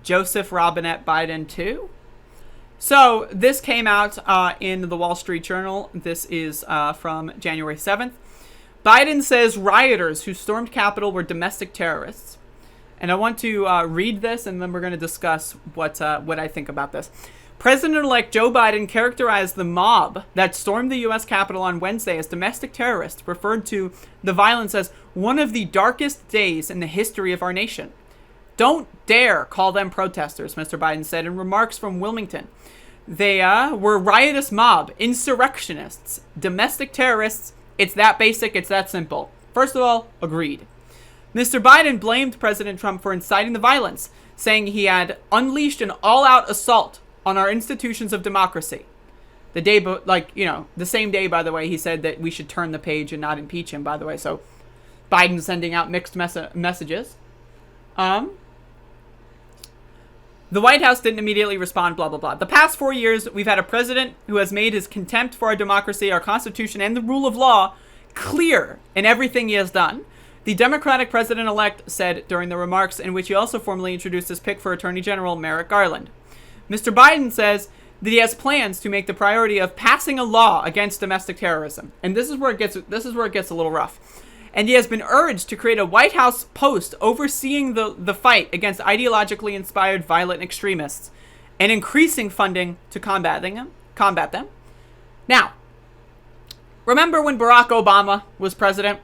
Joseph Robinette Biden too. So this came out in the Wall Street Journal. This is from January 7th. Biden says rioters who stormed Capitol were domestic terrorists. And I want to read this, and then we're going to discuss what I think about this. President-elect Joe Biden characterized the mob that stormed the U.S. Capitol on Wednesday as domestic terrorists, referred to the violence as one of the darkest days in the history of our nation. Don't dare call them protesters, Mr. Biden said in remarks from Wilmington. They were riotous mob, insurrectionists, domestic terrorists. It's that basic, it's that simple. First of all, agreed. Mr. Biden blamed President Trump for inciting the violence, saying he had unleashed an all-out assault on our institutions of democracy. The same day, by the way, he said that we should turn the page and not impeach him, by the way. So Biden sending out mixed messages. The White House didn't immediately respond, blah, blah, blah. The past 4 years, we've had a president who has made his contempt for our democracy, our Constitution, and the rule of law clear in everything he has done. The Democratic president-elect said during the remarks, in which he also formally introduced his pick for Attorney General Merrick Garland. Mr. Biden says that he has plans to make the priority of passing a law against domestic terrorism. And this is where it gets a little rough. And he has been urged to create a White House post overseeing the fight against ideologically inspired violent extremists and increasing funding to combat them. Now, remember when Barack Obama was president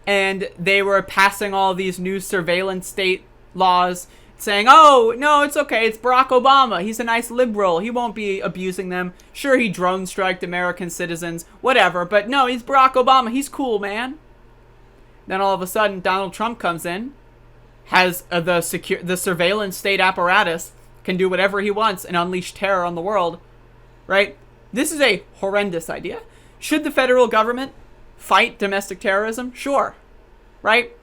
and they were passing all these new surveillance state laws saying, oh, no, it's okay, it's Barack Obama, he's a nice liberal, he won't be abusing them. Sure, he drone striked American citizens, whatever, but no, he's Barack Obama, he's cool, man. Then all of a sudden, Donald Trump comes in, has the surveillance state apparatus, can do whatever he wants and unleash terror on the world, right? This is a horrendous idea. Should the federal government fight domestic terrorism? Sure, right?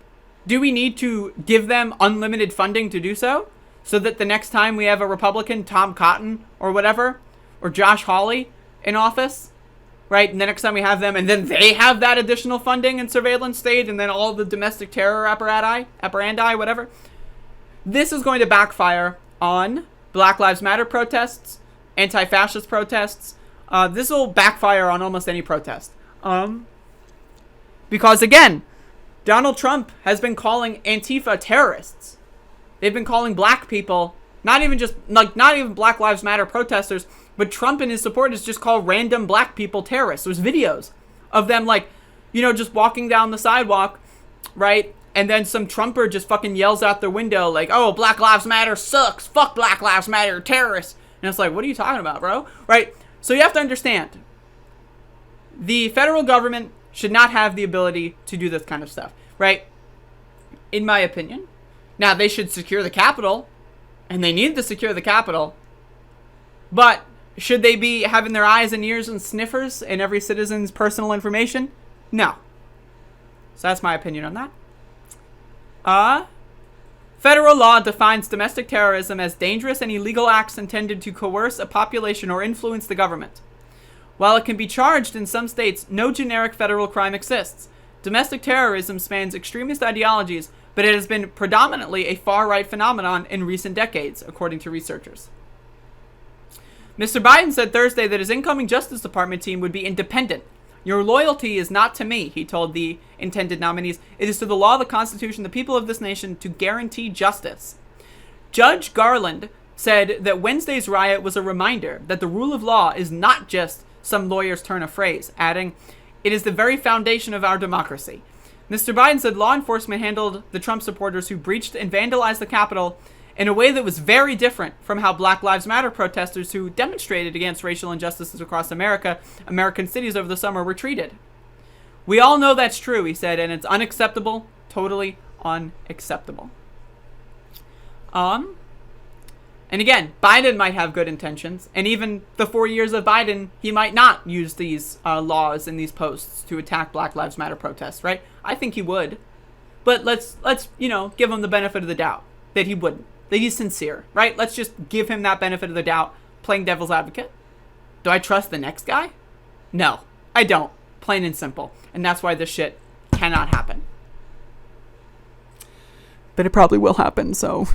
Do we need to give them unlimited funding to do so? So that the next time we have a Republican, Tom Cotton or whatever, or Josh Hawley in office, right? And the next time we have them, and then they have that additional funding and surveillance state, and then all the domestic terror apparandi, whatever. This is going to backfire on Black Lives Matter protests, anti-fascist protests. This will backfire on almost any protest. Because again, Donald Trump has been calling Antifa terrorists. They've been calling black people, not even Black Lives Matter protesters, but Trump and his supporters just call random black people terrorists. There's videos of them just walking down the sidewalk, right? And then some Trumper just fucking yells out their window like, oh, Black Lives Matter sucks. Fuck Black Lives Matter, terrorists. And it's like, what are you talking about, bro? Right? So you have to understand, the federal government should not have the ability to do this kind of stuff, right? In my opinion. Now, they should secure the Capitol, and they need to secure the Capitol, but should they be having their eyes and ears and sniffers in every citizen's personal information? No. So that's my opinion on that. Federal law defines domestic terrorism as dangerous and illegal acts intended to coerce a population or influence the government. While it can be charged in some states, no generic federal crime exists. Domestic terrorism spans extremist ideologies, but it has been predominantly a far-right phenomenon in recent decades, according to researchers. Mr. Biden said Thursday that his incoming Justice Department team would be independent. Your loyalty is not to me, he told the intended nominees. It is to the law, the Constitution, the people of this nation to guarantee justice. Judge Garland said that Wednesday's riot was a reminder that the rule of law is not just some lawyer's turn of phrase, adding, it is the very foundation of our democracy. Mr. Biden said law enforcement handled the Trump supporters who breached and vandalized the Capitol in a way that was very different from how Black Lives Matter protesters who demonstrated against racial injustices across American cities over the summer were treated. We all know that's true, he said, and it's unacceptable, totally unacceptable. And again, Biden might have good intentions, and even the 4 years of Biden, he might not use these laws and these posts to attack Black Lives Matter protests, right? I think he would, but let's give him the benefit of the doubt that he wouldn't. That he's sincere, right? Let's just give him that benefit of the doubt, playing devil's advocate. Do I trust the next guy? No, I don't. Plain and simple. And that's why this shit cannot happen. but it probably will happen. So,